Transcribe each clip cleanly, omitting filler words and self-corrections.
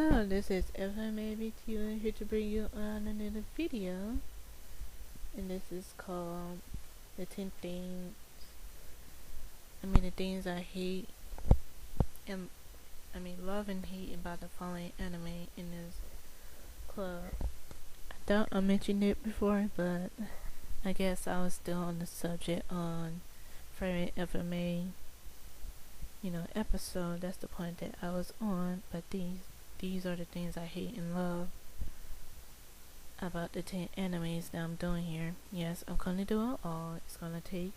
Hello, this is FMABTU here to bring you on another video, and this is called the 10 things, the things I hate, and love and hate about the following anime in this club. I thought I mentioned it before, but I guess I was still on the subject on favorite FMA, episode. That's the point that I was on, but these are the things I hate and love about the 10 animes that I'm doing here. Yes, I'm gonna do it all. It's gonna take,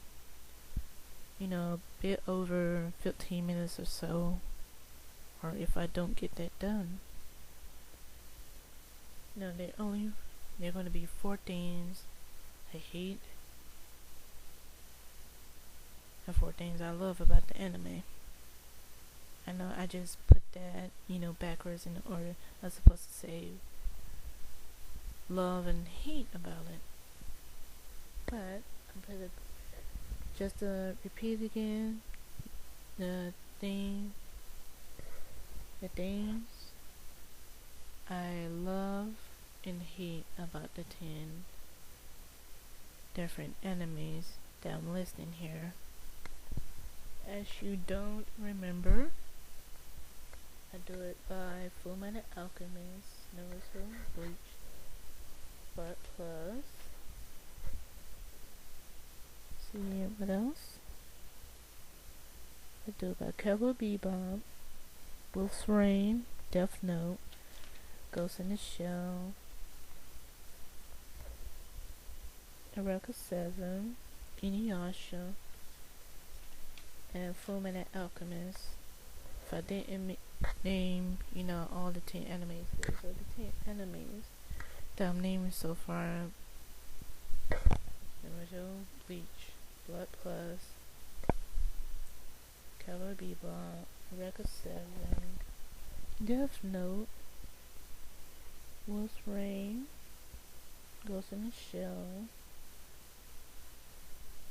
a bit over 15 minutes or so, or if I don't get that done. They're gonna be 4 things I hate and 4 things I love about the anime. I know I just put that, backwards in the order. I was supposed to say love and hate about it. But I'm gonna just repeat again the things I love and hate about the 10 different animes that I'm listing here. As you don't remember, I do it by Fullmetal Alchemist, Naruto, Bleach, But Plus. See what else? I do it by Cowboy Bebop, Wolf's Rain, Death Note, Ghost in the Shell, Eureka 7, Inuyasha, and Fullmetal Alchemist. If I didn't name, all the 10 animes, those are the 10 animes that I'm naming so far. Naruto, Bleach, Blood Plus, Cowboy Bebop, Eureka 7, Death Note, Wolf's Rain, Ghost in the Shell.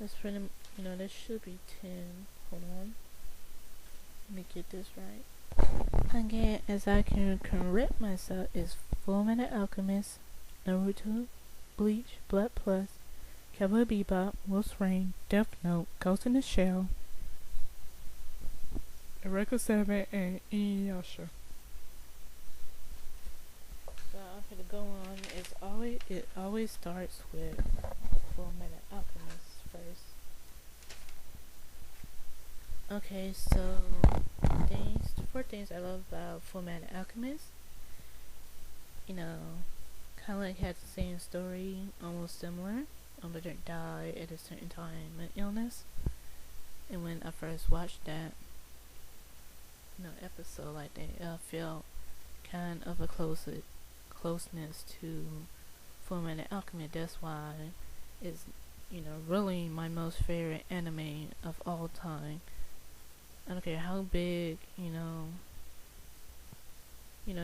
That's pretty, that should be 10. Hold on. Let me get this right. Again, as I can correct myself, is Fullmetal Alchemist, Naruto, Bleach, Blood Plus, Cowboy Bebop, Wolf's Rain, Death Note, Ghost in the Shell, Eureka 7, and Inuyasha. So I'm gonna go on. It always starts with Fullmetal Alchemist first. Okay, so 4 things I love about Fullmetal Alchemist. Kind of like had the same story, almost similar. Umbridge died at a certain time of illness, and when I first watched that, episode like that, I felt kind of a closeness to Fullmetal Alchemist. That's why it's, really my most favorite anime of all time. I don't care how big,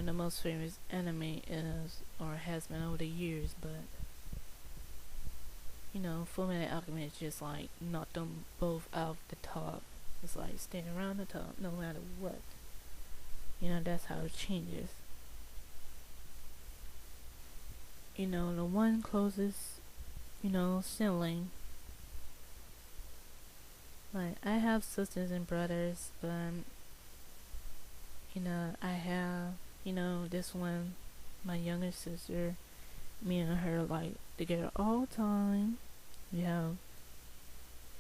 the most famous anime is or has been over the years, but Fullmetal Alchemist just like knocked them both out the top. It's like staying around the top no matter what. That's how it changes. The one closest, sibling. Like, I have sisters and brothers, but I have, this one, my younger sister, me and her, like, together all the time. We have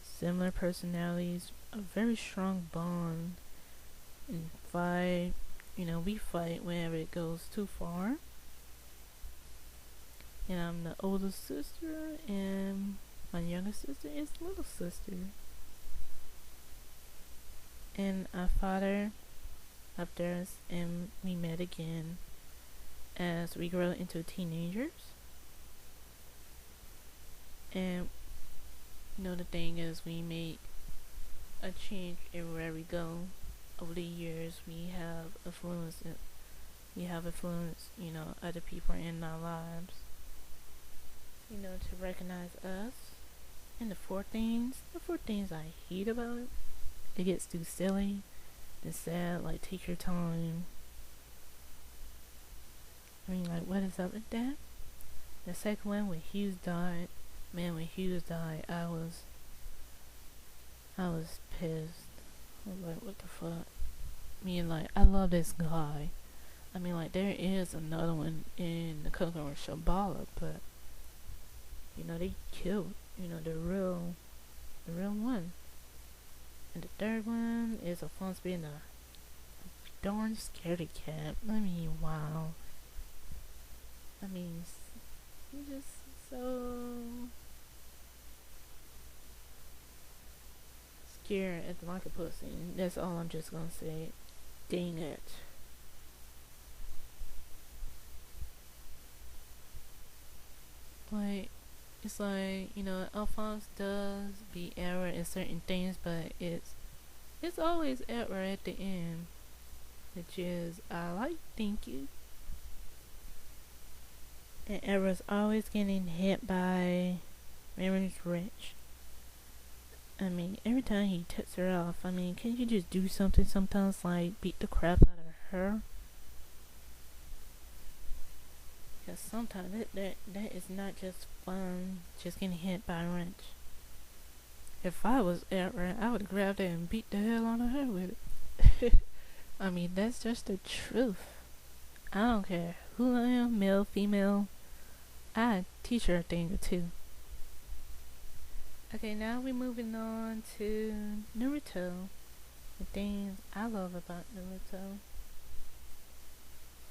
similar personalities, a very strong bond, and fight, we fight whenever it goes too far. And I'm the older sister, and my younger sister is the little sister. And our father left us, and we met again as we grow into teenagers. And the thing is, we make a change everywhere we go. Over the years, we have influenced, other people in our lives, to recognize us. And the 4 things I hate about it. It gets too silly and sad. Like, take your time. what is up with that? The second one, when Hughes died, man, when Hughes died, I was pissed. I was like, what the fuck? I mean, like, I love this guy. I mean, like, there is another one in the Kokoro Shambhala, but, you know, they killed, you know, the real one. And the third one is Alphonse being a darn scaredy cat. I mean, wow. I mean, he's just so scared at the marketplace. And that's all I'm just gonna say. Dang it. Like, it's like, you know, Alphonse does be error in certain things, but it's always error at the end. Which is, I like, thank you. And error's always getting hit by Marin's Rich. I mean, every time he tips her off, I mean, can't you just do something sometimes, like beat the crap out of her? Because sometimes that is not just fun, just getting hit by a wrench. If I was Error, I would grab that and beat the hell out of her with it. I mean, that's just the truth. I don't care who I am, male, female. I'd teach her a thing or two. Okay, now we're moving on to Naruto. The things I love about Naruto.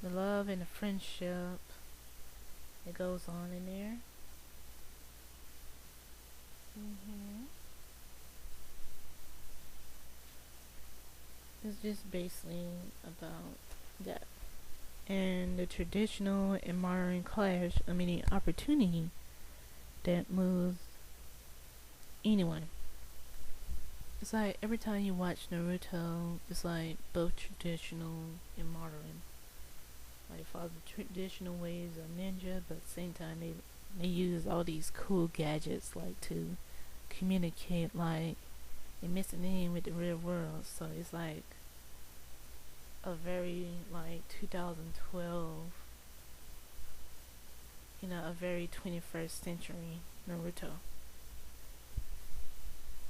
The love and the friendship that goes on in there. It's just basically about that. And the traditional and modern clash, I mean the opportunity that moves anyone. It's like every time you watch Naruto, it's like both traditional and modern. Like follow the traditional ways of ninja, but at the same time they use all these cool gadgets like to communicate, like they're mixing in with the real world. So it's like a very like 2012, you know, a very 21st century Naruto.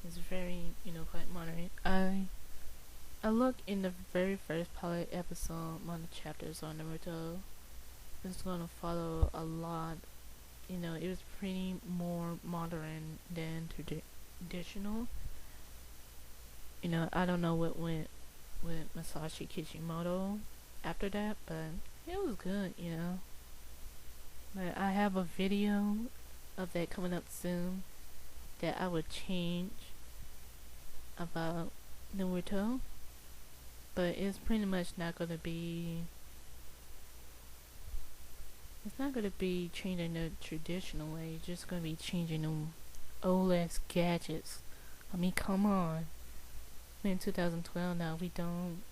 It's very, you know, quite modern. I look in the very first pilot episode, one of the chapters on Naruto. It's gonna follow a lot. You know, it was pretty more modern than traditional. You know, I don't know what went with Masashi Kishimoto after that, but it was good, you know. But I have a video of that coming up soon that I would change about Naruto, but it's pretty much not gonna be. It's not gonna be changing the traditional way. It's just gonna be changing them old ass gadgets. I mean, come on. We're in 2012 now. We don't.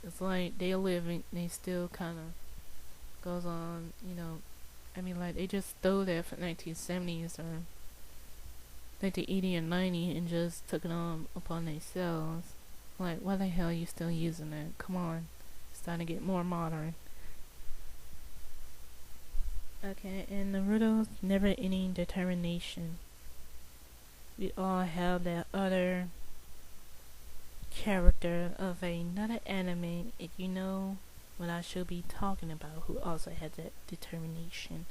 It's like they living. They still kind of goes on. You know. I mean, like they just stole that from 1970s or 1980 or 90 and just took it on upon themselves. Like, why the hell are you still using it? Come on. It's starting to get more modern. Okay, and Naruto's never-ending determination. We all have that other character of another anime, if you know what I should be talking about, who also has that determination.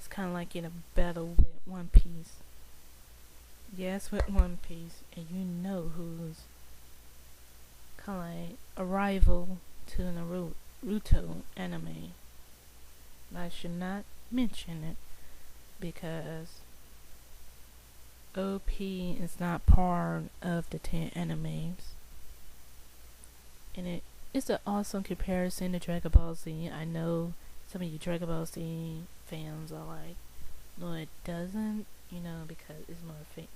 It's kind of like in a battle with One Piece. Yes, with One Piece, and you know who's kind of like a rival to Naruto anime. I should not mention it because OP is not part of the 10 animes. And it's an awesome comparison to Dragon Ball Z. I know some of you Dragon Ball Z fans are like, no it doesn't, you know, because it's more fake.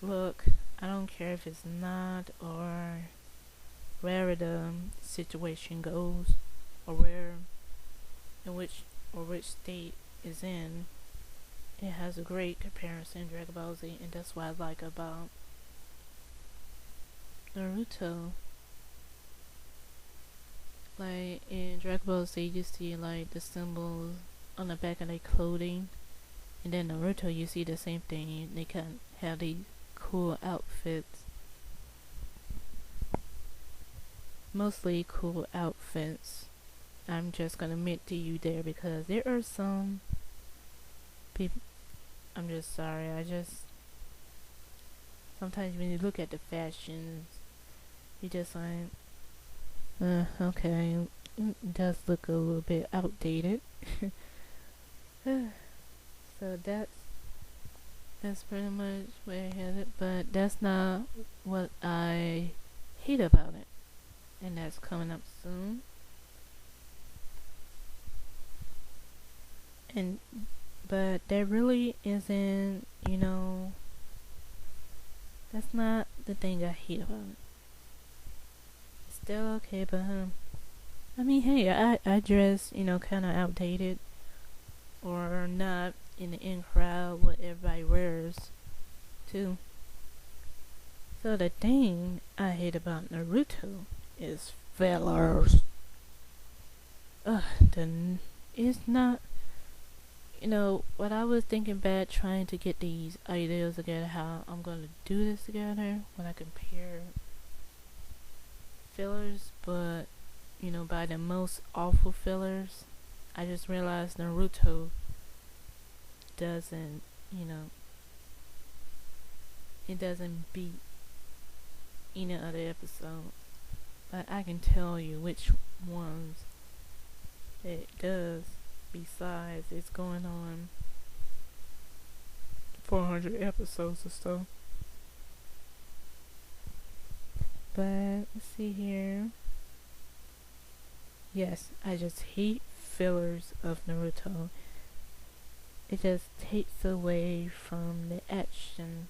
Look, I don't care if it's not or where the situation goes or which state is in. It has a great comparison, Dragon Ball Z, and that's what I like about Naruto. Like in Dragon Ball Z, you see like the symbols on the back of their clothing, and then Naruto, you see the same thing. They can have these cool outfits, mostly cool outfits. I'm just gonna admit to you there because there are some people. I'm just sorry. I just sometimes when you look at the fashions, you just like, okay, it does look a little bit outdated. So that's pretty much where I had it, but that's not what I hate about it, and that's coming up soon. And but there really isn't, that's not the thing I hate about it. It's still okay, but I mean, hey, I dress, kind of outdated or not in the in crowd what everybody wears too. So the thing I hate about Naruto is fillers. Ugh, it's not. What I was thinking back trying to get these ideas together, how I'm gonna do this together when I compare fillers, but by the most awful fillers, I just realized Naruto doesn't, it doesn't beat any other episode. But I can tell you which ones it does. Besides, it's going on 400 episodes or so. But let's see here. Yes, I just hate fillers of Naruto. It just takes away from the action.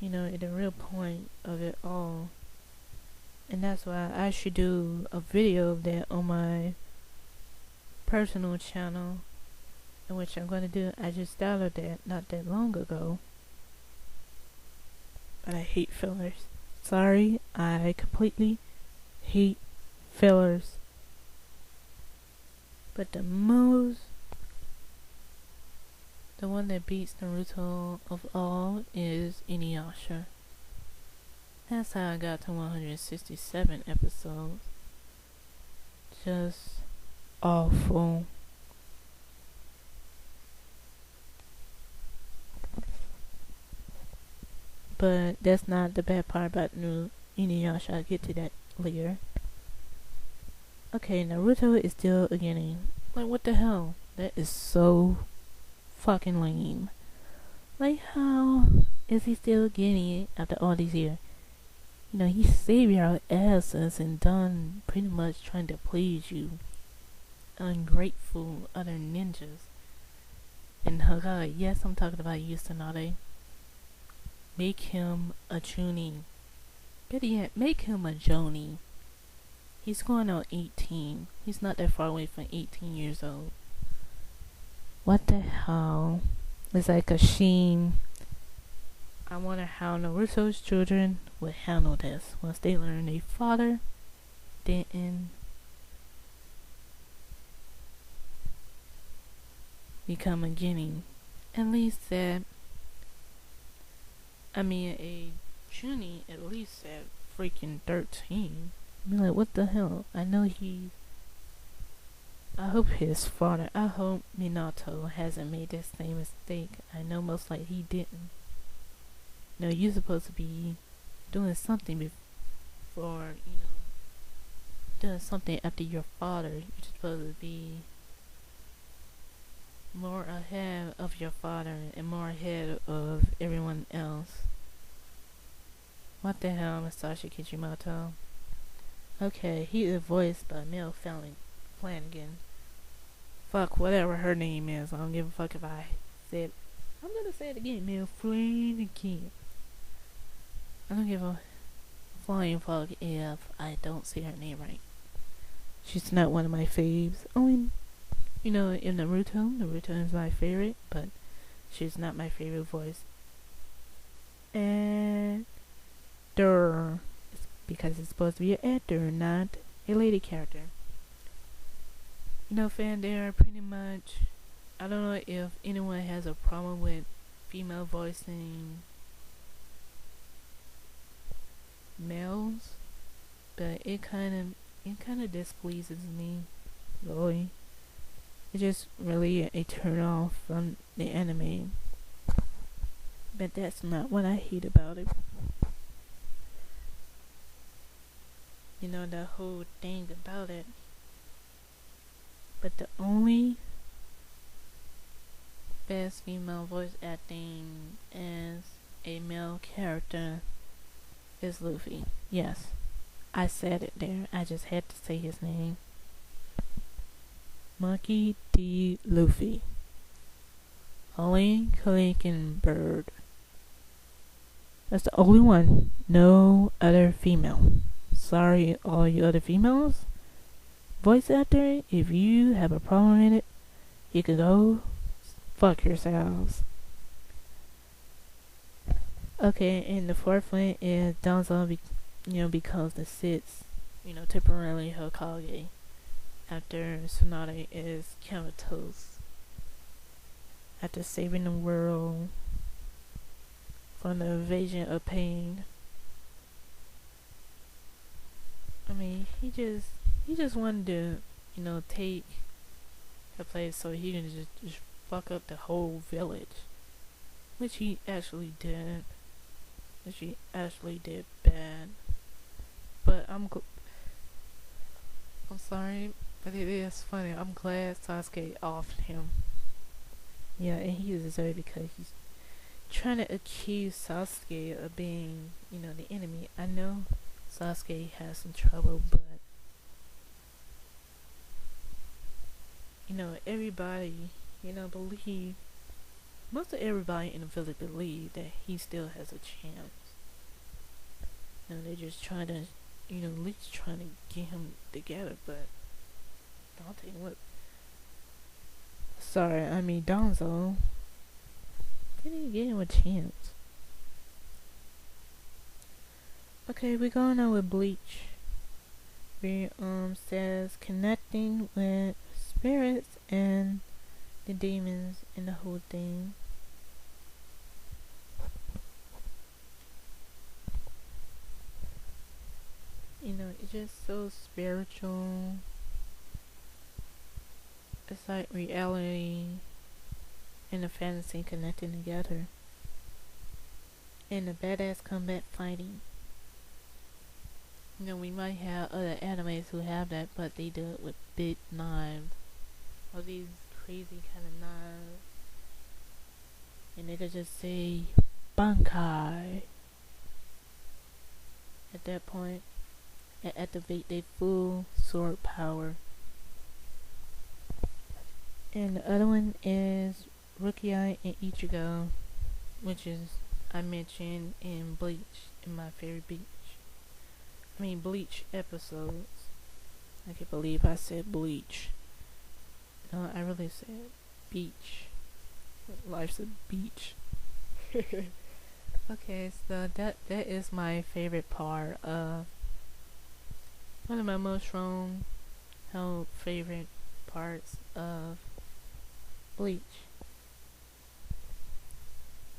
The real point of it all. And that's why I should do a video of that on my personal channel, in which I'm going to do. I just downloaded that not that long ago. But I hate fillers. Sorry, I completely hate fillers. But the one that beats Naruto of all is Inuyasha. That's how I got to 167 episodes. Just awful. But that's not the bad part about Inuyasha. I'll get to that later. Okay, Naruto is still a beginning. Like, what the hell? That is so fucking lame. Like, how is he still getting it after all these years? He saved your asses and done pretty much trying to please you ungrateful other ninjas. And Hagai, yes, I'm talking about Yusunade. Make him a Chunin. Better yet, make him a Jonin. He's going on 18. He's not that far away from 18 years old. What the hell? It's like a shame. I wonder how Naruto's children would handle this once they learn their father didn't become a Genin. At least that, a Chunin at least at freaking 13. Like, what the hell? I hope his father, I hope Minato hasn't made this same mistake. I know most likely he didn't. You're supposed to be doing something before, doing something after your father. You're supposed to be more ahead of your father and more ahead of everyone else. What the hell, Masashi Kishimoto? Okay, he is voiced by Mel Flanagan. Fuck, whatever her name is. I don't give a fuck if I said. I'm gonna say it again, Mel Flanagan. I don't give a flying fuck if I don't say her name right. She's not one of my faves. In Naruto is my favorite, but she's not my favorite voice. And it's because it's supposed to be an actor, not a lady character. You know, fan, they are pretty much. I don't know if anyone has a problem with female voicing males, but it kind of displeases me, really. It's just really a turn off from the anime. But that's not what I hate about it. You know, the whole thing about it. But the only best female voice acting as a male character is Luffy. Yes, I said it there. I just had to say his name. Monkey D. Luffy. Holly Bird. That's the only one. No other female. Sorry, all you other females. Voice actor, if you have a problem with it, you can go fuck yourselves. Okay, and the fourth one is Danzo, because the sits, temporarily Hokage after Tsunade is comatose. After saving the world from the invasion of pain. I mean, he just wanted to, take a place so he can just fuck up the whole village. Which he actually did. Which he actually did bad. But I'm sorry, but it is funny. I'm glad Sasuke offed him. Yeah, and he deserved it because he's trying to accuse Sasuke of being, the enemy. I know Sasuke has some trouble, but everybody, believe, most of everybody in the village believe that he still has a chance. They're just trying to, at least trying to get him together, but Dante, what? Sorry, I mean Danzo. Didn't get him a chance. Okay, we're going on with Bleach. We says connecting with spirits and the demons and the whole thing. It's just so spiritual. It's like reality and the fantasy connecting together. And the badass combat fighting. We might have other animes who have that, but they do it with big knives. All these crazy kind of knives. And they could just say, Bankai. At that point, and activate their full sword power. And the other one is Rukia and Ichigo, which is I mentioned in Bleach, in my favorite Bleach episodes. I can't believe I said Bleach. No, I really said beach. Life's a beach. Okay, so that is my favorite part of one of my most favorite parts of Bleach.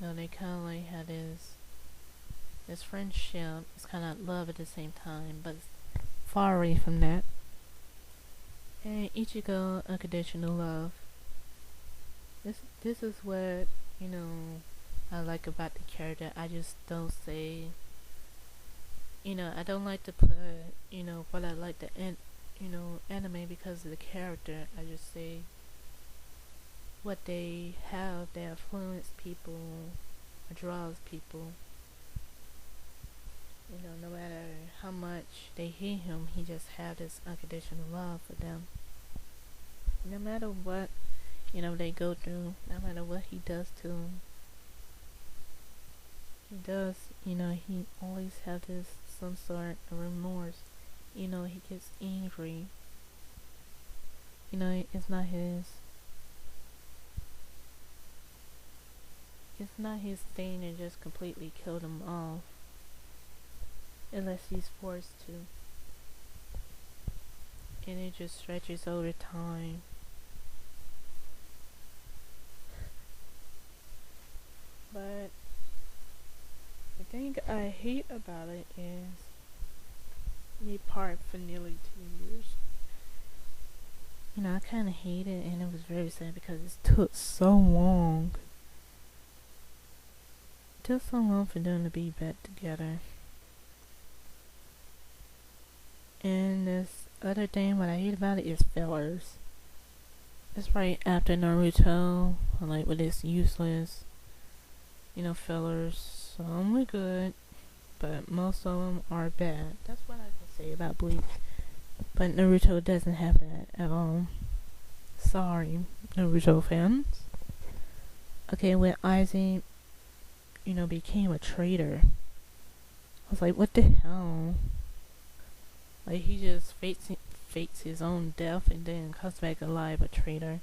They kind of like had this friendship. It's kind of love at the same time, but it's far away from that. And Ichigo, unconditional love. This is what I like about the character. I just don't say. I don't like to put what I like to anime because of the character. I just say what they have that influence people or draws people. No matter how much they hate him, he just have this unconditional love for them. No matter what, they go through, no matter what he does to them. He does, he always have some sort of remorse. He gets angry. It's not his thing to just completely kill them off. unless he's forced to. And it just stretches over time. But the thing I hate about it is me part for nearly 2 years. You know, I kind of hate it, and it was very sad because it took so long. It took so long for them to be back together. And this other thing, what I hate about it is fillers. It's right after Naruto, like with this useless, fillers. Some were good, but most of them are bad. That's what I can say about Bleach. But Naruto doesn't have that at all. Sorry, Naruto fans. Okay, when Aizen, became a traitor, I was like, what the hell? Like, he just fakes his own death and then comes back alive, a traitor.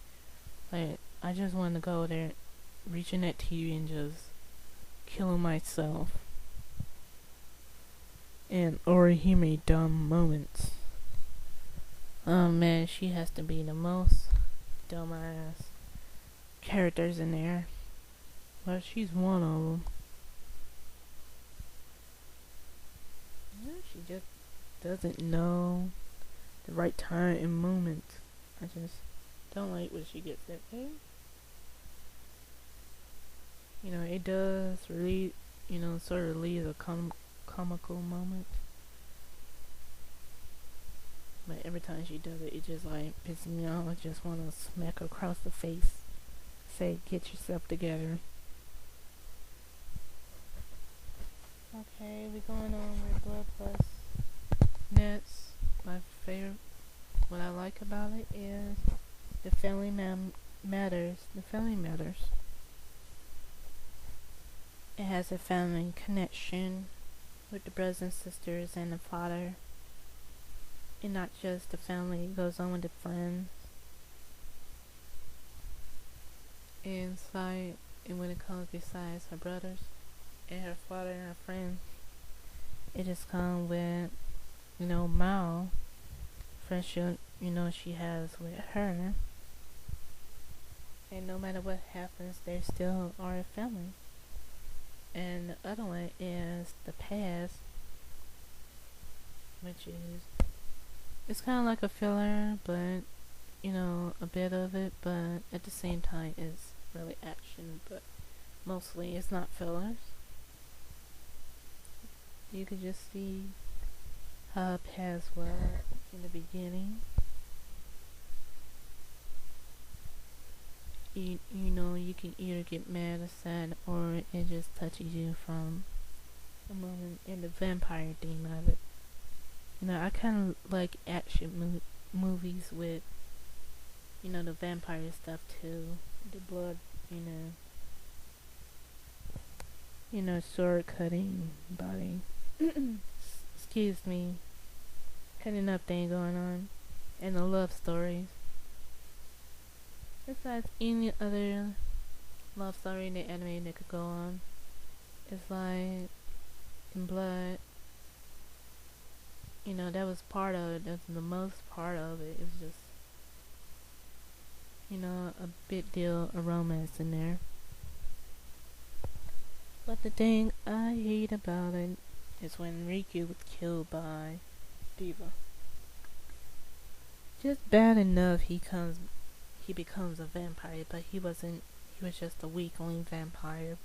Like, I just want to go there, reaching that TV and just killing myself. And Orihime dumb moments. Oh man, she has to be the most dumbass characters in there. Well, she's one of them. She just doesn't know the right time and moment. I just don't like when she gets that way. It does really, sort of leave a comical moment. But every time she does it, it just like pisses me off. I just want to smack her across the face. Say, get yourself together. Okay, we're going on with Blood Plus. Next, my favorite, what I like about it is the family matters. The family matters. It has a family connection with the brothers and sisters and the father. And not just the family, it goes on with the friends. And when it comes besides her brothers and her father and her friends, it just comes with, Mao, friendship, she has with her. And no matter what happens, they still are a family. And the other one is the past, which is, it's kind of like a filler, but, a bit of it, but at the same time it's really action, but mostly it's not fillers. You could just see how past was in the beginning. You can either get mad or sad, or it just touches you from the moment in the vampire theme of it. I kind of like action movies with, the vampire stuff too. The blood, sword cutting, body. Excuse me. Cutting up thing going on. And the love stories. Besides any other love story in the anime that could go on. It's like in Blood, that was part of it. That's the most part of it. It was just, a big deal of romance in there. But the thing I hate about it is when Riku was killed by Diva. Just bad enough he becomes a vampire, but he was just a weakling vampire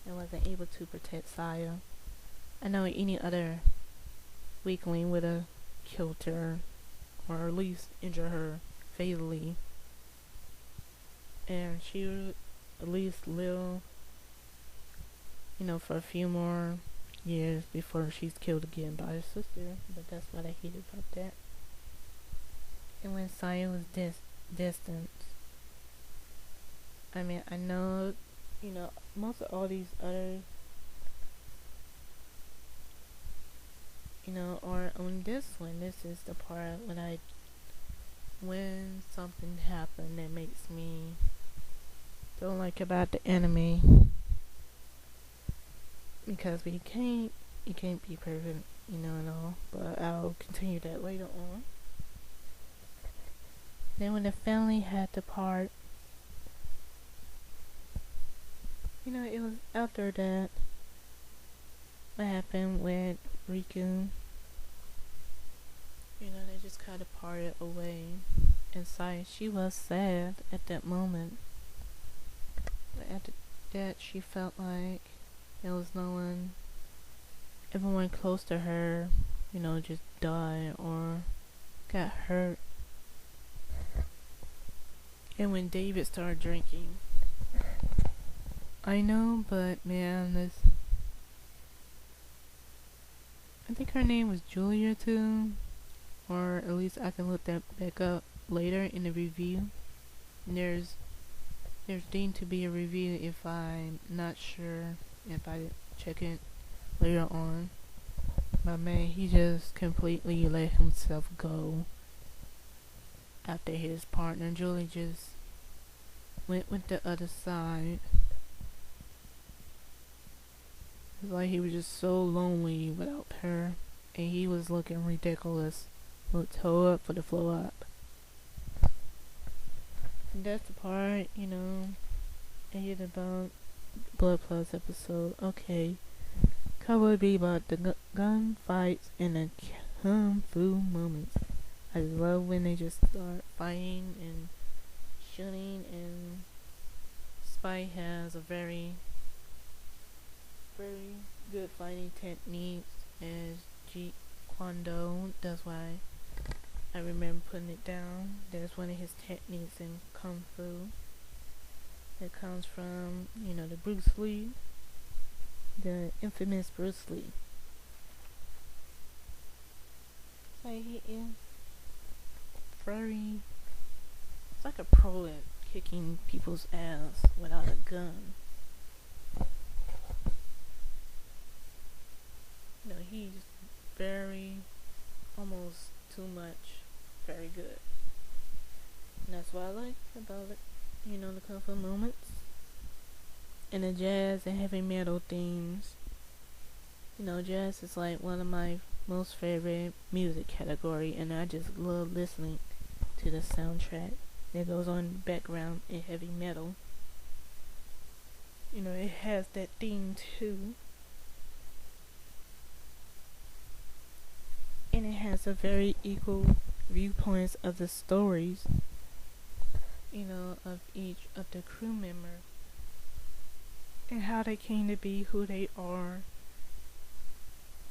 and wasn't able to protect Saya. I know any other weakling would have killed her, or at least injured her fatally. And she would at least live, for a few more years before she's killed again by her sister. But that's what I hated about that. And when Saya was distant, I mean, I know, most of all these other, or on this one, this is the part when something happened that makes me don't like about the anime, because it can't be perfect. and all, but I'll continue that later on. Then when the family had to part, it was after that what happened with Riku. They just kind of parted away. Inside, she was sad at that moment. But after that, she felt like there was no one, everyone close to her, just died or got hurt. And when David started drinking, I know, but man, I think her name was Julia too, or at least I can look that back up later in the review. And there's deemed to be a review if I'm not sure, if I check it later on. But man, he just completely let himself go after his partner Julie just went with the other side. It's like he was just so lonely without her, and he was looking ridiculous, with toe up for the flow up. And that's the part, I hit about Blood Plus episode. Okay, cover would be about the gun fights and the kung fu moments. I love when they just start fighting and shooting, and Spike has a very, very good fighting techniques as Jeet Kune Do. That's why I remember putting it down. There's one of his techniques in Kung Fu that comes from, the Bruce Lee, the infamous Bruce Lee. So he is very, it's like a pro at kicking people's ass without a gun. He's very, almost too much, very good. And that's what I like about it. The Kung Fu moments. And the jazz and heavy metal themes. Jazz is like one of my most favorite music category, and I just love listening to the soundtrack that goes on in the background in heavy metal. It has that theme too. And it has a very equal viewpoints of the stories, of each of the crew members, and how they came to be who they are,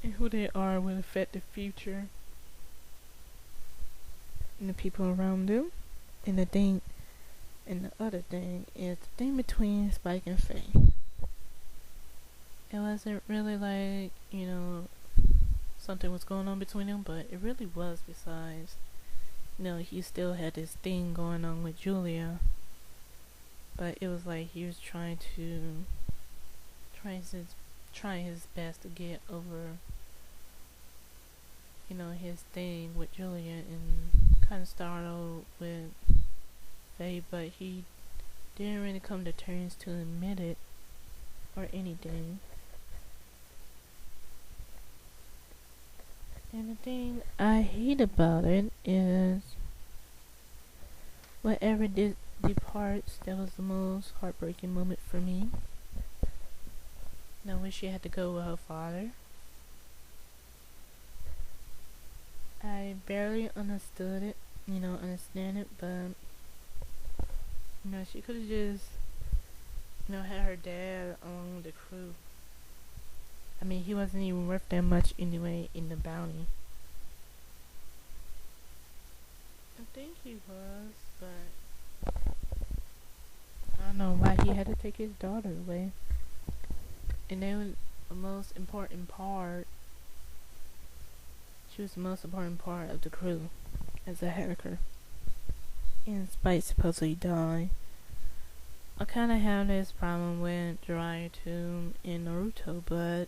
and who they are will affect the future and the people around them. And the other thing is the thing between Spike and Faye. It wasn't really like, something was going on between them, but it really was. Besides, he still had this thing going on with Julia, but it was like he was trying his best to get over, his thing with Julia, and kind of started with Faye, but he didn't really come to terms to admit it or anything. And the thing I hate about it is whatever departs, that was the most heartbreaking moment for me. I wish she had to go with her father. I barely understood it, understand it, but she could have just, had her dad on the crew. I mean, he wasn't even worth that much anyway in the bounty. I think he was, but I don't know why he had to take his daughter away. And then the most important part, she was the most important part of the crew as a hacker. And Spike supposedly died. I kind of have this problem with Jiraiya too in Naruto, but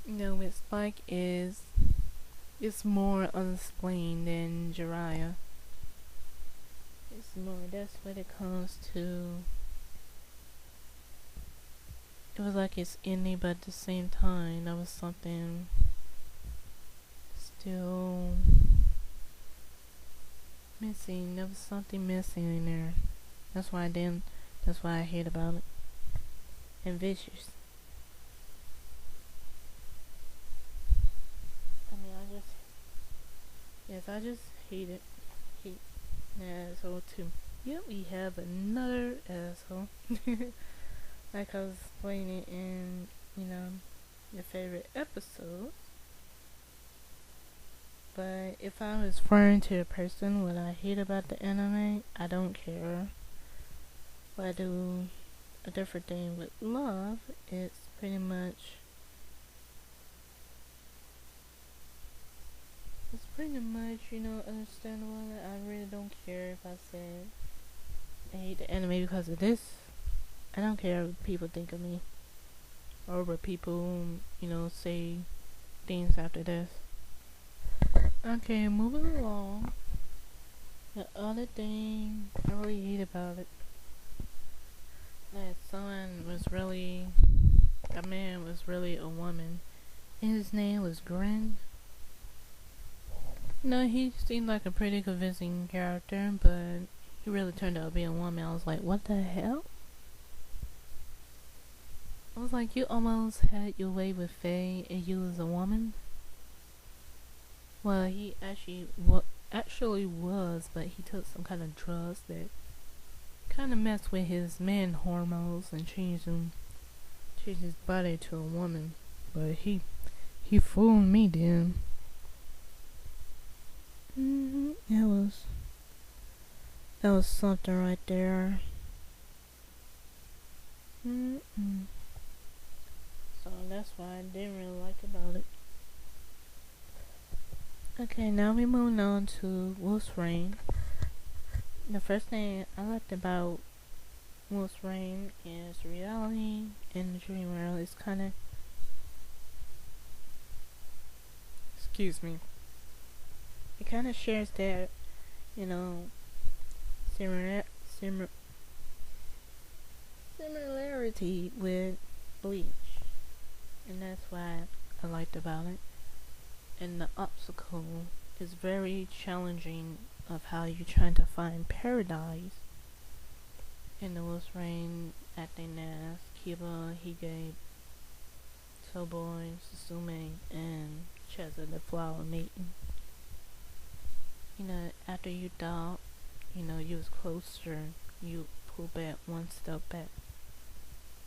with Spike it's more unexplained than Jiraiya. It's more, that's when it comes to it was like it's ending, but at the same time, there was something still missing. There was something missing in there. That's why I didn't. That's why I hate about it. And vicious. I mean, I just hate it. Hate an asshole too. Yep, we have another asshole. Like I was explaining in, your favorite episode. But if I was referring to a person, what I hate about the anime, I don't care. But I do a different thing with love. It's pretty much understandable that I really don't care if I said I hate the anime because of this. I don't care what people think of me. Or what people, say things after this. Okay, moving along. The other thing I really hate about it, that a man was really a woman, and his name was Gren. He seemed like a pretty convincing character, but he really turned out to be a woman. I was like, what the hell? I was like, you almost had your way with Faye, and you was a woman? Well, he actually was, but he took some kind of drugs that kind of messed with his man hormones and changed his body to a woman. But he fooled me then. That was something right there. So that's why I didn't really like about it. Okay, now we moving on to Wolf's Rain. The first thing I liked about Wolf's Rain is reality and the dream world is kind of. Excuse me. It kind of shares that, similarity with Bleach, and that's why I liked about it. And the obstacle is very challenging of how you're trying to find paradise. In the Wolf's Rain, acting as Kiba, Hige, Toboy, Susume, and Cheza the flower maiden. After you thought, you was closer, you pull back one step back,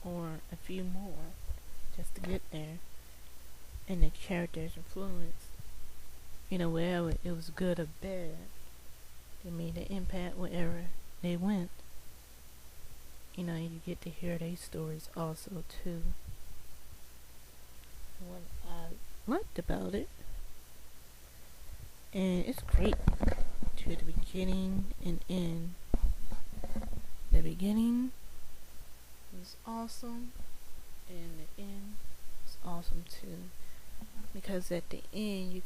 or a few more, just to get there. And the character's influence, wherever it was good or bad, they made an impact wherever they went. You get to hear their stories also too. What I liked about it, and it's great to the beginning and end. The beginning was awesome, and the end was awesome too. Because at the end you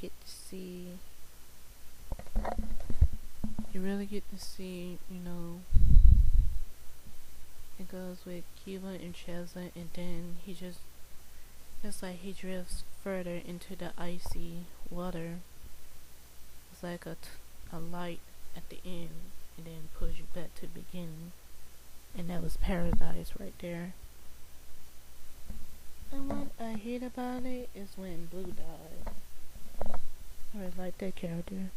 really get to see, it goes with Kiba and Cheza, and then he just like he drifts further into the icy water. It's like a light at the end, and then pulls you back to the beginning, and that was paradise right there. And what I hate about it is when Blue died. I really like that character.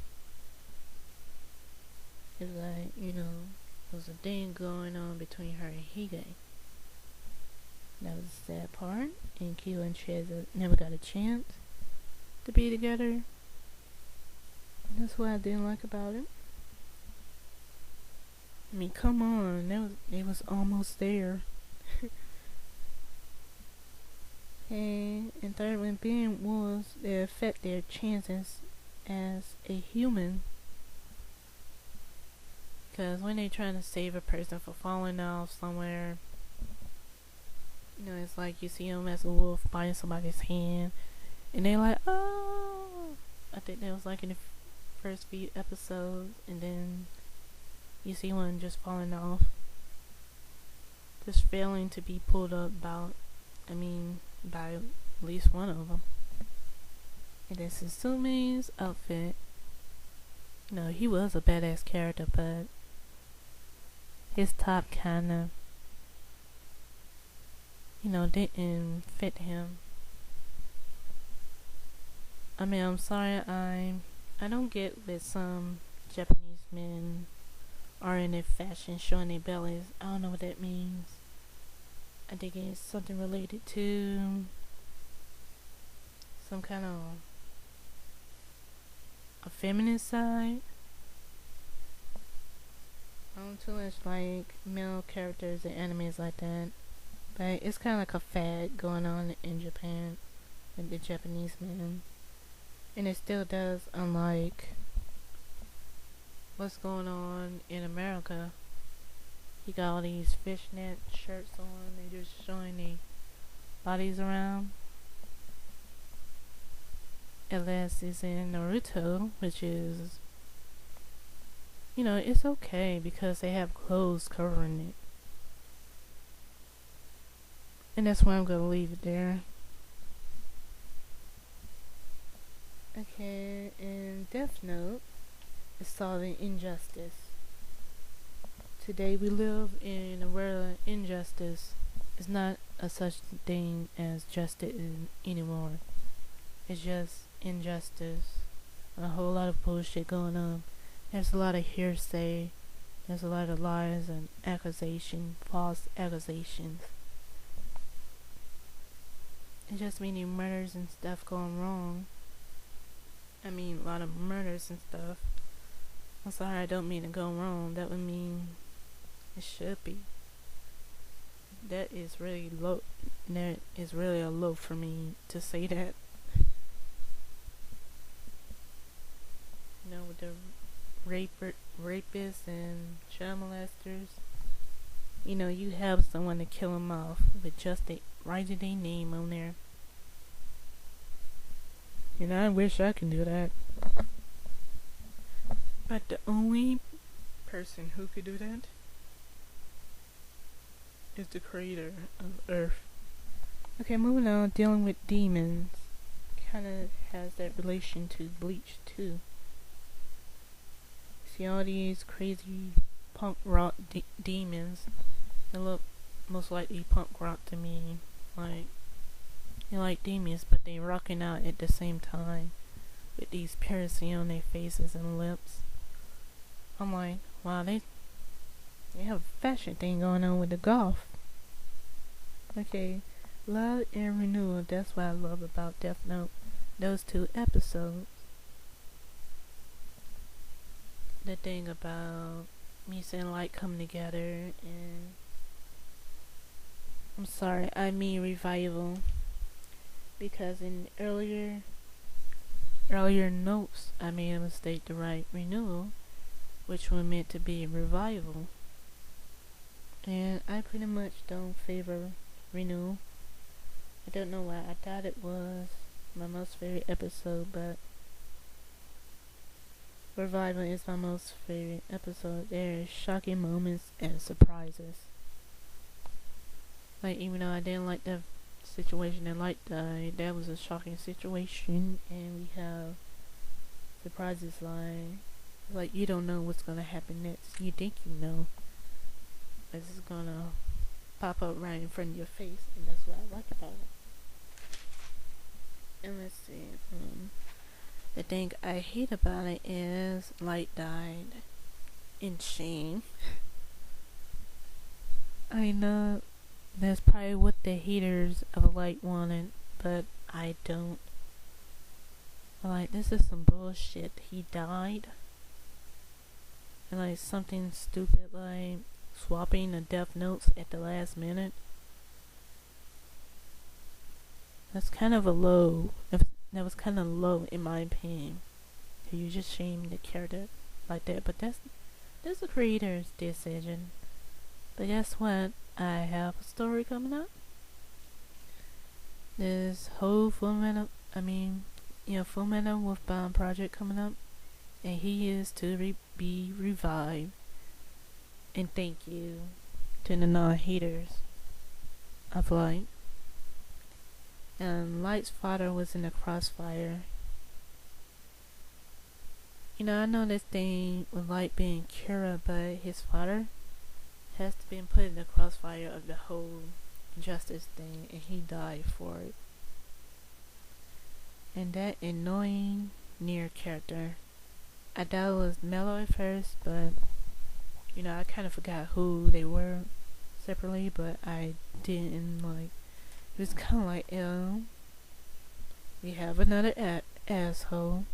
It's like, there was a thing going on between her and Hige. That was the sad part. And Kiba and Cheza never got a chance to be together. And that's what I didn't like about it. I mean, come on. It was almost there. And third one being wolves, they affect their chances as a human. Because when they're trying to save a person from falling off somewhere, it's like you see them as a wolf biting somebody's hand, and they're like, oh! I think that was like in the first few episodes, and then you see one just falling off, just failing to be pulled up about I mean, by at least one of them. And then Susumi's outfit. No, he was a badass character, but his top kind of, didn't fit him. I mean, I'm sorry, I don't get with some Japanese men are in their fashion showing their bellies. I don't know what that means. I think it's something related to some kind of a feminine side. I don't too much like male characters in animes like that. But it's kind of like a fad going on in Japan with the Japanese men. And it still does, unlike what's going on in America. You got all these fishnet shirts on, they just showing their bodies around. Unless it's in Naruto, which is, it's okay because they have clothes covering it. And that's why I'm gonna leave it there. Okay, in Death Note, it's solving injustice. Today we live in a world of injustice. It's not a such thing as justice anymore. It's just injustice. A whole lot of bullshit going on. There's a lot of hearsay. There's a lot of lies and false accusations. It's just many murders and stuff going wrong. I mean, a lot of murders and stuff. I'm sorry, I don't mean to go wrong. That would mean it should be. That is really low. That is really a low for me to say that. With the rapists and child molesters. You have someone to kill them off with just writing their name on there. I wish I can do that. But the only person who could do that is the creator of Earth. Okay, moving on, dealing with demons. Kinda has that relation to Bleach too. See all these crazy punk rock demons. They look most likely punk rock to me. They're like demons, but they rocking out at the same time with these piercing on their faces and lips. I'm like, wow, they have a fashion thing going on with the golf. Okay, Love and Renewal. That's what I love about Death Note. Those 2 episodes. The thing about Misa and Light coming together, and I'm sorry, I mean revival, because in earlier notes I made a mistake to write renewal, which was meant to be revival, and I pretty much don't favor renewal. I don't know why. I thought it was my most favorite episode, but revival is my most favorite episode. There are shocking moments and surprises. Even though I didn't like the situation that Light died, that was a shocking situation, and we have surprises like you don't know what's gonna happen next. You think you know, but it's gonna pop up right in front of your face, and that's what I like about it. And let's see, the thing I hate about it is Light died in shame. I know that's probably what the haters of Light wanted, but I don't. This is some bullshit. He died. And something stupid like swapping the death notes at the last minute. That's kind of a low. That was kind of low in my opinion. You just shame the character like that, but that's the creator's decision. But guess what? I have a story coming up. This whole Fullmetal Wolfbound project coming up, and he is to be revived. And thank you to the non-haters of Light. and Light's father was in the crossfire. You know, I know this thing with Light being Kira, but his father has to be put in the crossfire of the whole justice thing, and he died for it. And that annoying Nier character, I thought it was Mellow at first, but you know, I kind of forgot who they were separately, but I didn't like. It was kind of like, we have another asshole.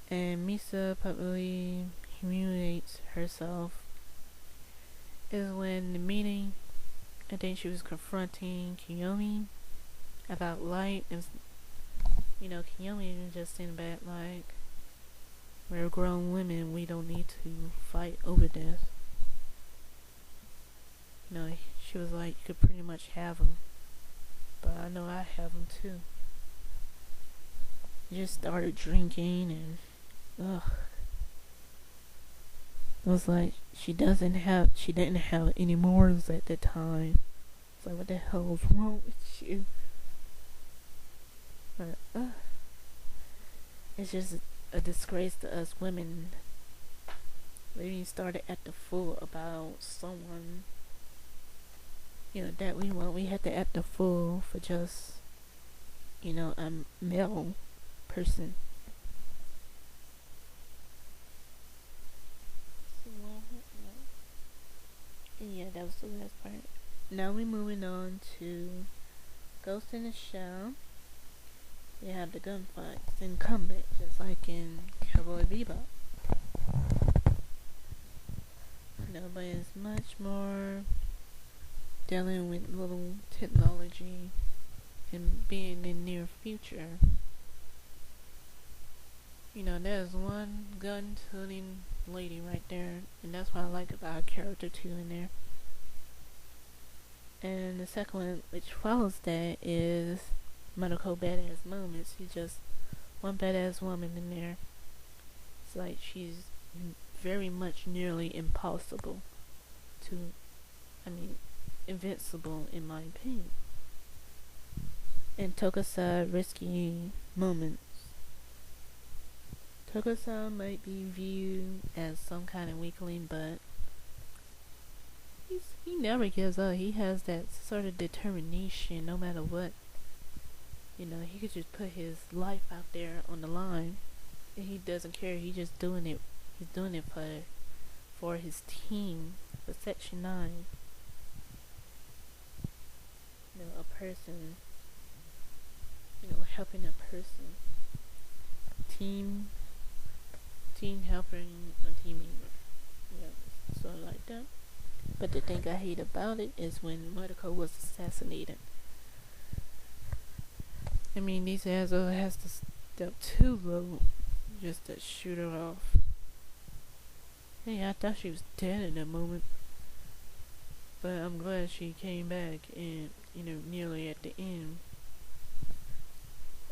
And Misa publicly humiliates herself. Is when the meeting, I think she was confronting Kiyomi about Light, and you know, Kiyomi was just saying back like, we're grown women, we don't need to fight over this. You know, she was like, you could pretty much have them, but I know I have them too. Just started drinking and ugh. It was like she didn't have any morals at the time. It's like, what the hell is wrong with you? But it's just a disgrace to us women. We started at the fool about someone, you know, that we want. We had to act the fool for just, you know, a male person. Yeah, that was the last part. Now we're moving on to Ghost in the Shell. We have the gunfights and combat, just like in Cowboy Bebop. No, but it's much more dealing with little technology and being in the near future. You know, there's one gun-toting lady right there, and that's what I like about her character too in there. And the second one, which follows that, is Medical Badass Moments. She's just one badass woman in there. It's like she's very much nearly impossible to, invincible in my opinion. And Tokusa Risky Moments. Tokusa might be viewed as some kind of weakling, but he never gives up. He has that sort of determination no matter what. You know, he could just put his life out there on the line, and he doesn't care. He's just doing it. He's doing it for his team, for Section 9. You know, a person, you know, helping a person. Team helping a team member. Yeah, sort of like that. But the thing I hate about it is when Mariko was assassinated. I mean, these assholes has to step too low just to shoot her off. Hey, I thought she was dead in that moment. But I'm glad she came back and, you know, nearly at the end.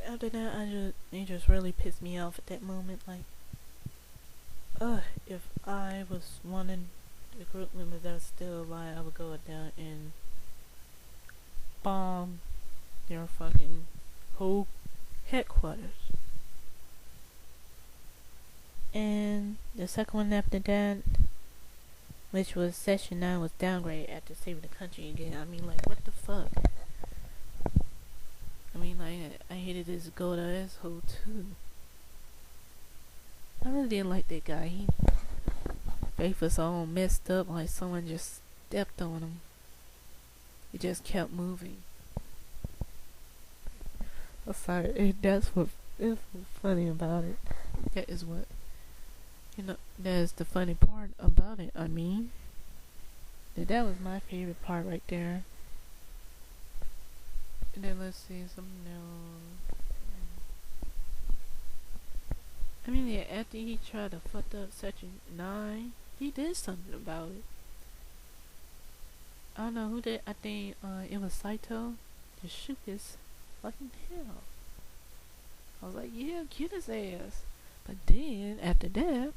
After that, it just really pissed me off at that moment. Like, if I was one of the group members that was still alive, I would go down and bomb their fucking whole headquarters. And the second one after that, which was Section 9, was downgraded after saving the country again. I mean, like, what the fuck? I mean, like, I hated this gold asshole too. I really didn't like that guy. He face was all messed up, like someone just stepped on him. He just kept moving. I'm sorry, that's what's funny about it. That is what, you know, that's the funny part about it. I mean, that was my favorite part right there. And then let's see something else. I mean, yeah, after he tried to fuck up Section 9, he did something about it. I don't know who did. I think it was Saito to shoot his fucking head off. I was like, yeah, kill his ass. But then after that,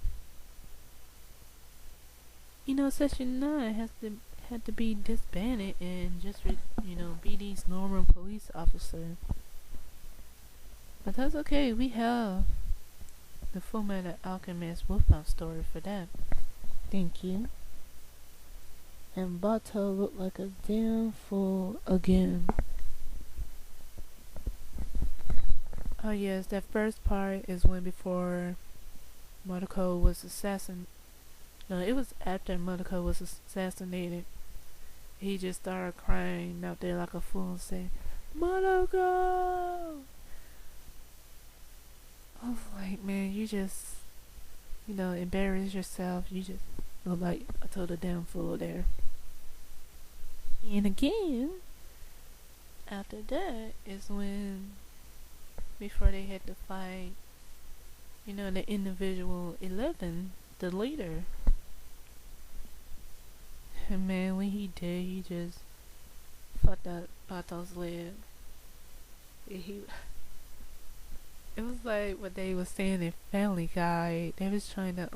you know, Section 9 had to be disbanded and just be these normal police officers. But that's okay. We have the Fullmetal Alchemist Wolfmouth story for that. Thank you. And Bato looked like a damn fool again. Oh yes, that first part is when before Maruko was assassinated. No, it was after Maruko was assassinated. He just started crying out there like a fool and saying, Maruko! I was like, man, you just, embarrass yourself. You just look like a total damn fool there. And again, after that is when, before they had to fight, the individual 11, the leader. And man, when he did, he just fucked up Bato's leg. It was like what they was saying in Family Guy. They was trying to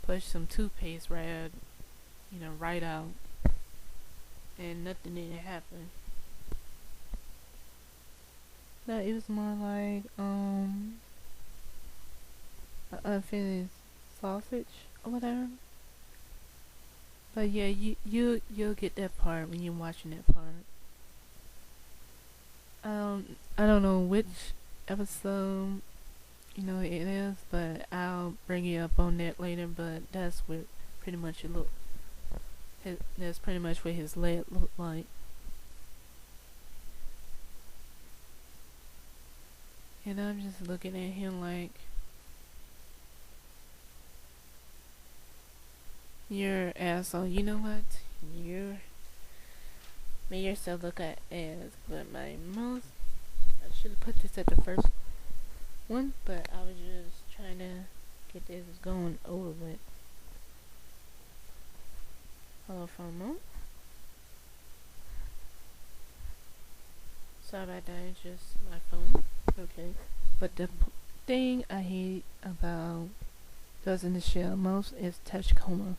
push some toothpaste right out, and nothing didn't happen. No, it was more like an unfinished sausage or whatever. But yeah, you'll get that part when you're watching that part. I don't know which episode it is, but I'll bring you up on that later. But that's what pretty much it looked. That's pretty much what his leg looked like. And I'm just looking at him like, you're an asshole. You know what? You made yourself look at ass. But my most, I should have put this at the first one, but I was just trying to get this going over with. Hold on for a moment. Sorry about that, it's just my phone. Okay. But the thing I hate about Ghost in the Shell most is Tachikoma,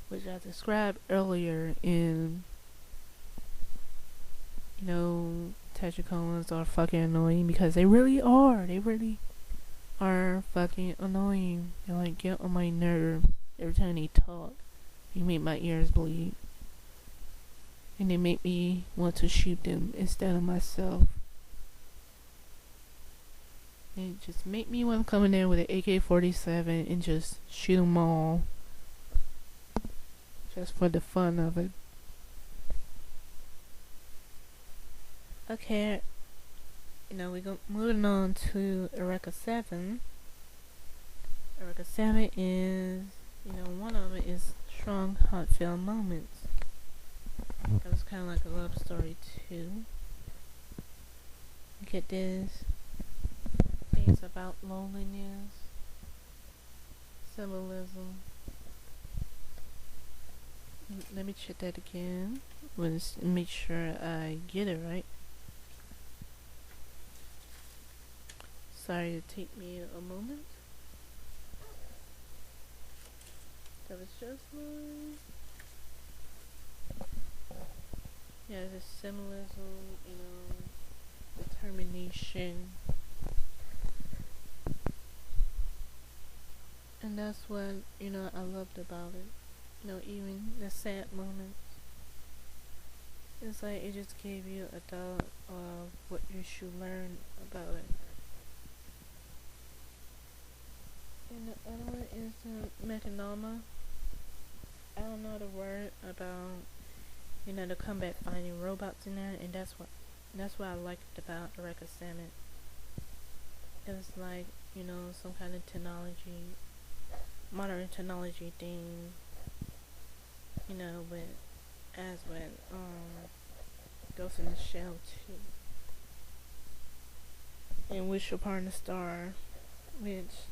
which I described earlier in, Tachikomas are fucking annoying because they really are. They really are fucking annoying. They like get on my nerves every time they talk. They make my ears bleed. And they make me want to shoot them instead of myself. They just make me want to come in there with an AK-47 and just shoot them all. Just for the fun of it. Okay, we go moving on to Eureka 7. Eureka 7 is, one of it is strong, heartfelt moments. That was kind of like a love story too. Get this. Things about loneliness, symbolism. Let me check that again. Let's make sure I get it right. Sorry to take me a moment. That was just one. Yeah, the symbolism, determination. And that's what, I loved about it. Even the sad moments. It's like it just gave you a thought of what you should learn about it. And the other one is Mechanoma. I don't know the word about, the combat finding robots in there, and that's what I liked about Eureka 7. It was like, some kind of technology, modern technology thing, with Ghost in the Shell 2. And Wish Upon a Star, which,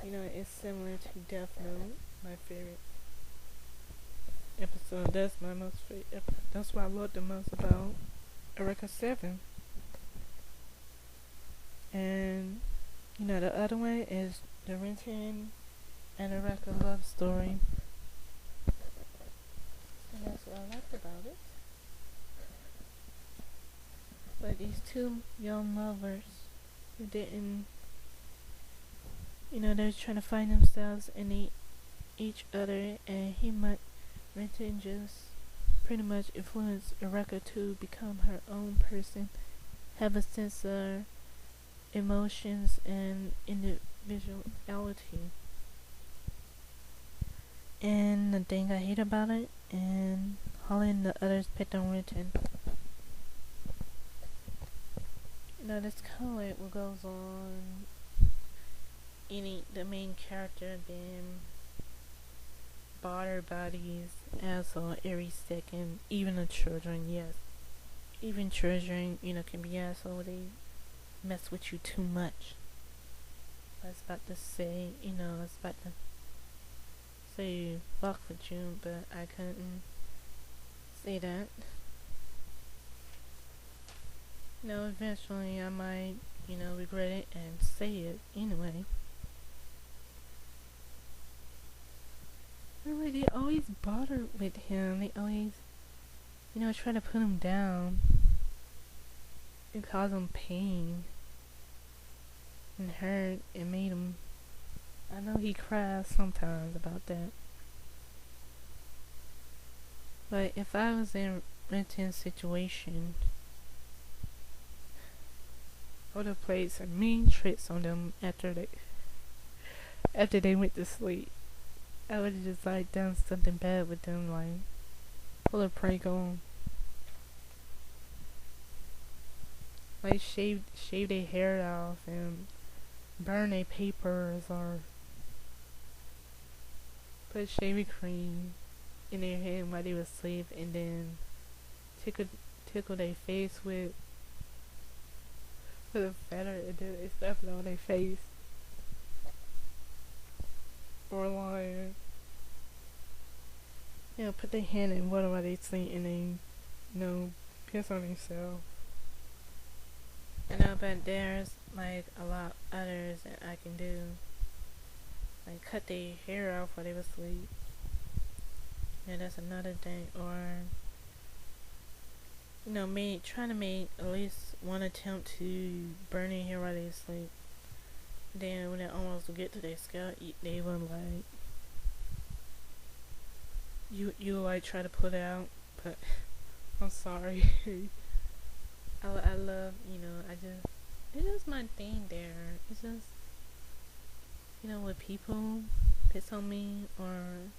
is similar to Death Note, my favorite episode. That's my most favorite episode. That's what I loved the most about Eureka 7. And, the other one is the Rinten and Eureka love story. these two young lovers who didn't, they're trying to find themselves in each other, and Renton just pretty much influenced Eureka to become her own person, have a sense of emotions and individuality. And the thing I hate about it, and Holly and the others picked on Renton. That's kind of like what goes on. The main character being bothered by these assholes every second. Even the children, yes. Even children, can be assholes. They mess with you too much. I was about to say, fuck with you, but I couldn't say that. Eventually I might, regret it and say it anyway. Anyway, they always bother with him. They always, try to put him down and cause him pain and hurt and made him. I know he cries sometimes about that. But if I was in Renton's situation, I would have played some mean tricks on them after they went to sleep. I would have just done something bad with them, pull a prank on, shave their hair off and burn their papers, or put shaving cream in their hand while they were asleep, and then tickle their face with a feather, and then they stuff it on their face. Or put their hand in water while they sleep, and then, piss on themselves. But there's a lot others that I can do. Cut their hair off while they were asleep. Yeah, that's another thing. Or, trying to make at least one attempt to burn their hair while they sleep. Then when they almost get to their scalp, they will you try to pull it out, but I'm sorry. I love, it's just my thing there. It's just, when people piss on me or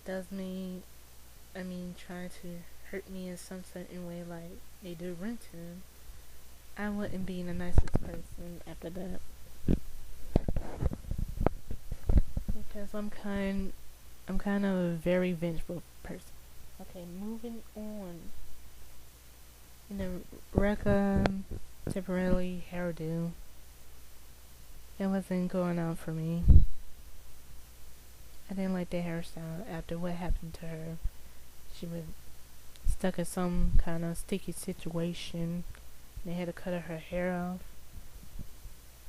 trying to hurt me in some certain way like they do Renton, I wouldn't be the nicest person after that. Because I'm kind of a very vengeful person. Okay, moving on. Rekka temporarily hairdo. It wasn't going out for me. I didn't like the hairstyle after what happened to her. She was stuck in some kind of sticky situation. They had to cut her hair off.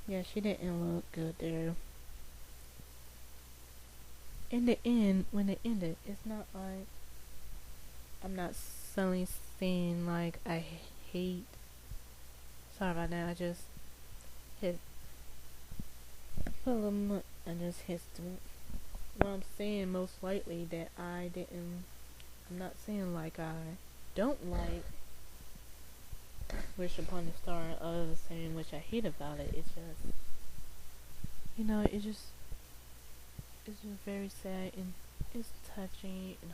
Yeah, she didn't look good there. In the end, when it ended, it's not like I'm not suddenly saying I hate. Sorry about that. I just hit a little much. I just hit them. Well, I'm saying most likely that I'm not saying I don't like Wish Upon a Star, other than saying which I hate about it. It's just, it's just very sad, and it's touching and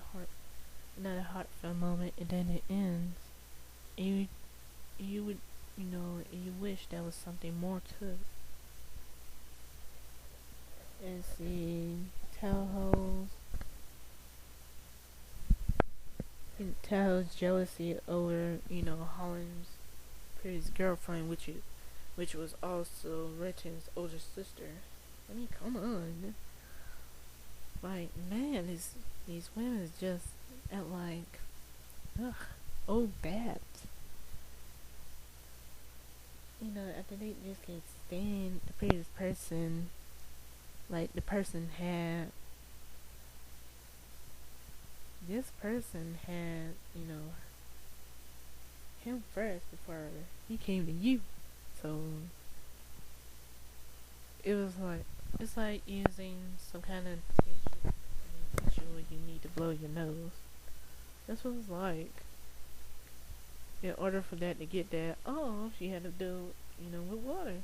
another heartfelt moment, and then it ends. And you would, you wish there was something more to it. And see, Tahoe's jealousy over, Holland's previous girlfriend, which was also Renton's older sister. Come on. Man, these women is just at old bats. After they just can't stand the previous person, the person had, this person had, him first before he came to you. So it was like, it's like using some kind of tissue where you need to blow your nose. That's what it's like. In order for that to get that, oh, she had to do, with water.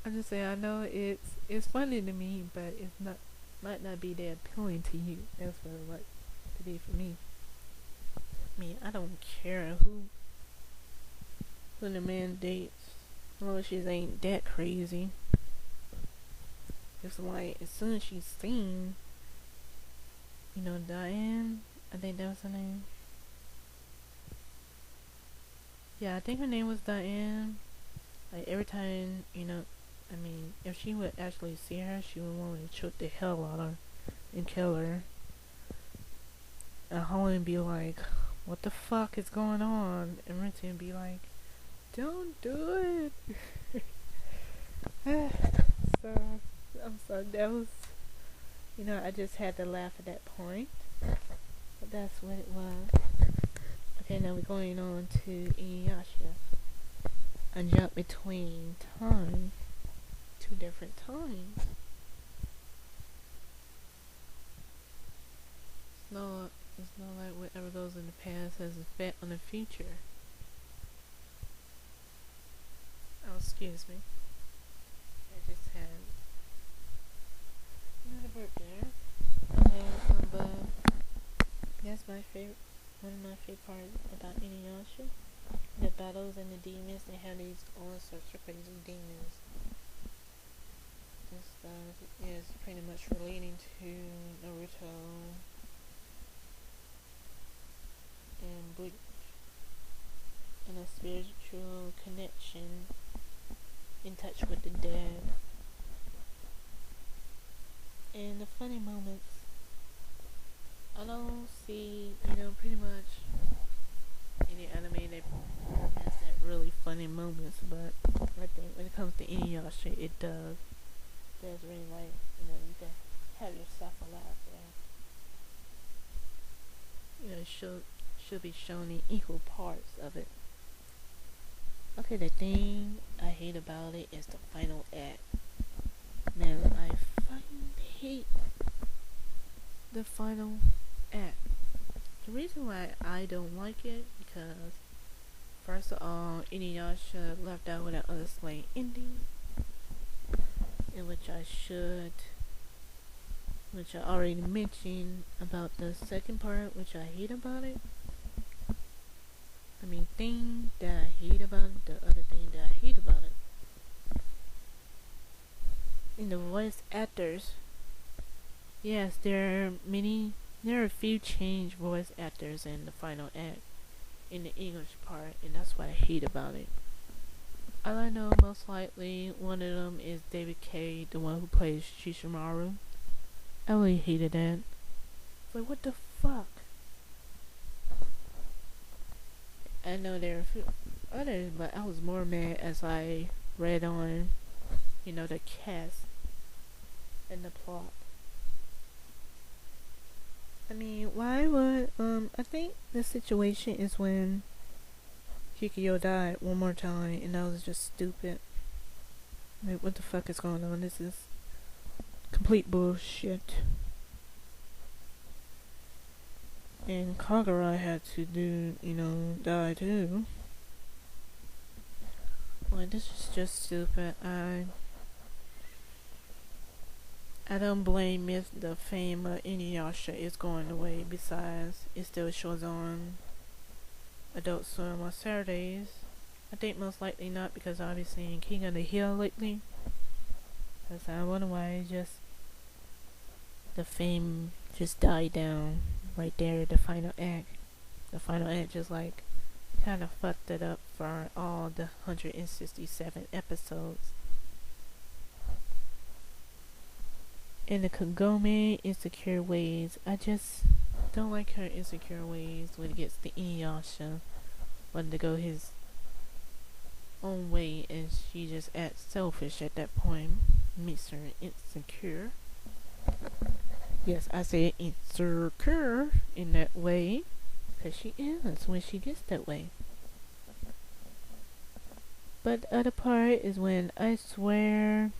I just say I know it's funny to me, but it's not, might not be that appealing to you. That's what it like to be for me. I mean, I don't care who the man dates, as long as she ain't that crazy. It's like as soon as she's seen, Diane, I think that was her name. Yeah, I think her name was Diane. Like every time, if she would actually see her, she would want to choke the hell out of her and kill her. And Holly would be like, "What the fuck is going on?" And Rinty would be like, "Don't do it." So I'm sorry. That was, I just had to laugh at that point. But that's what it was. Okay, now we're going on to Inuyasha. I jump between time, two different times. It's not like whatever goes in the past has an effect on the future. Oh, excuse me. I just had another bird there. And that's my favorite. One of my favorite parts about Inuyasha. The battles and the demons. They have these all sorts of crazy demons. This stuff is pretty much relating to Naruto and Bleach, and a spiritual connection, in touch with the dead. And the funny moments, I don't see, pretty much any anime that has that really funny moments, but I think when it comes to Inuyasha, it does. There's really like, you can have yourself a laugh there. It should be shown in equal parts of it. Okay, the thing I hate about it is the final act. Man, I fucking hate the final act. The reason why I don't like it, because first of all, Inuyasha left out with an unexplained ending, in which I already mentioned about the second part, which I hate about it. Thing that I hate about it, the other thing that I hate about it. In the voice actors, yes, there are a few changed voice actors in the final act, in the English part, and that's what I hate about it. All I know, most likely, one of them is David Kaye, the one who plays Shishimaru. I really hated that. Like, what the fuck? I know there are a few others, but I was more mad as I read on, the cast and the plot. Why would, I think the situation is when Kikyo died one more time, and that was just stupid. Like, what the fuck is going on? This is complete bullshit. And Kagura had to die too. Like, this is just stupid. I don't blame if the fame of Inuyasha is going away. Besides, it still shows on Adult Swim on Saturdays. I think most likely not, because I've been seeing King of the Hill lately. Because I wonder why the fame just died down right there at the final act. The final act just kind of fucked it up for all the 167 episodes. And the Kagome insecure ways, I just don't like her insecure ways when it gets to Inuyasha wanting to go his own way, and she just acts selfish at that point. Makes her insecure. Yes, I say insecure in that way. 'cause she is when she gets that way. But the other part is when I swear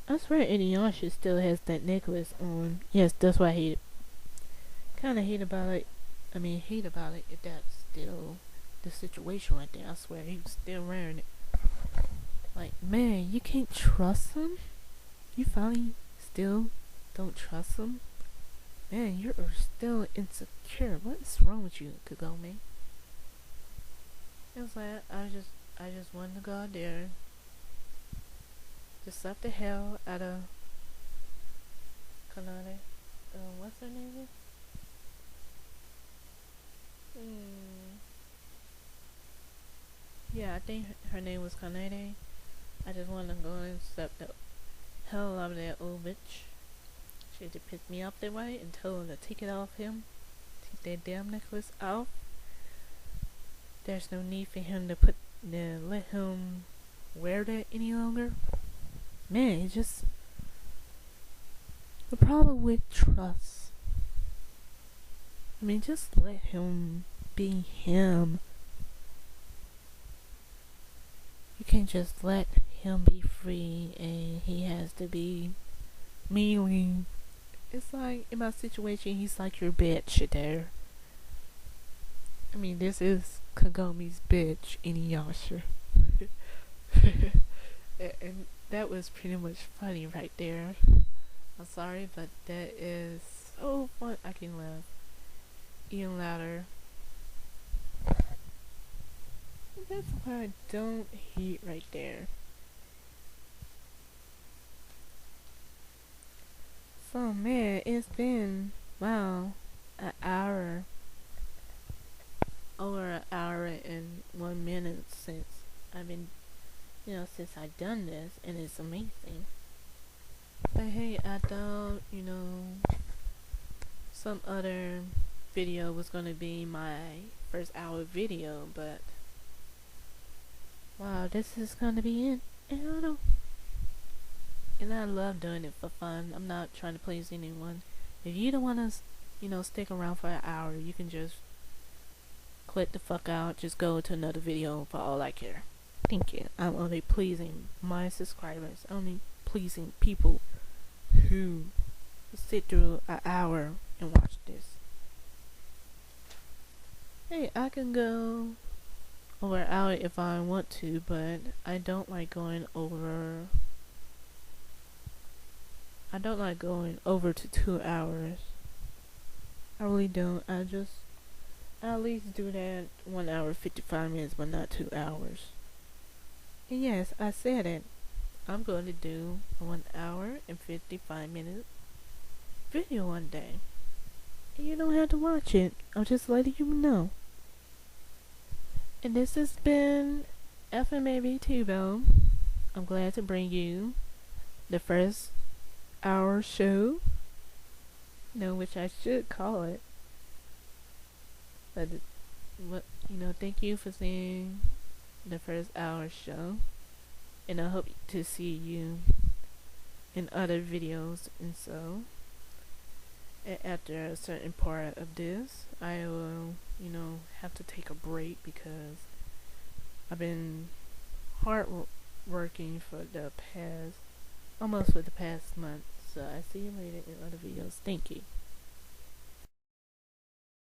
Inuyasha still has that necklace on. Yes, that's why I hate it. Kinda hate about it. I mean, hate about it if that's still the situation right there. I swear he was still wearing it. Like, man, you can't trust him? You finally still don't trust him? Man, you're still insecure. What is wrong with you, Kagome? It was like, I just wanted to go out there. Just slap the hell out of Kanade. What's her name? Yeah, I think her name was Kanade. I just wanted to go and slap the hell out of that old bitch. She had to piss me off that way and tell her to take it off him. Take that damn necklace off. There's no need for him to let him wear that any longer. Man, it's just the problem with trust. I mean, just let him be him. You can't just let him be free and he has to be mealy. It's like, in my situation, he's like your bitch there. I mean, this is Kagome's bitch, Inuyasha. And that was pretty much funny right there. I'm sorry, but that is so fun. I can laugh even louder. That's what I don't hate right there. So man, it's been, wow, an hour. Over an hour and 1 minute since I've been, since I've done this, and it's amazing. But hey, I thought, some other video was gonna be my first hour video, but wow, this is gonna be it. And I love doing it for fun. I'm not trying to please anyone. If you don't wanna, stick around for an hour, you can just click the fuck out. Just go to another video for all I care. Thank you. I'm only pleasing my subscribers. Only pleasing people who sit through an hour and watch this. Hey, I can go over an hour if I want to, but I don't like going over. I don't like going over to 2 hours. I really don't. I at least do that 1 hour 55 minutes, but not 2 hours. And yes, I said it. I'm going to do a 1 hour and 55 minute video one day. And you don't have to watch it. I'm just letting you know. And this has been FMAB Tubo. I'm glad to bring you the first hour show. Which I should call it. But thank you for seeing the first hour show, and I hope to see you in other videos. And so, after a certain part of this, I will, have to take a break because I've been hard working for the past month. So I see you later in other videos. Thank you.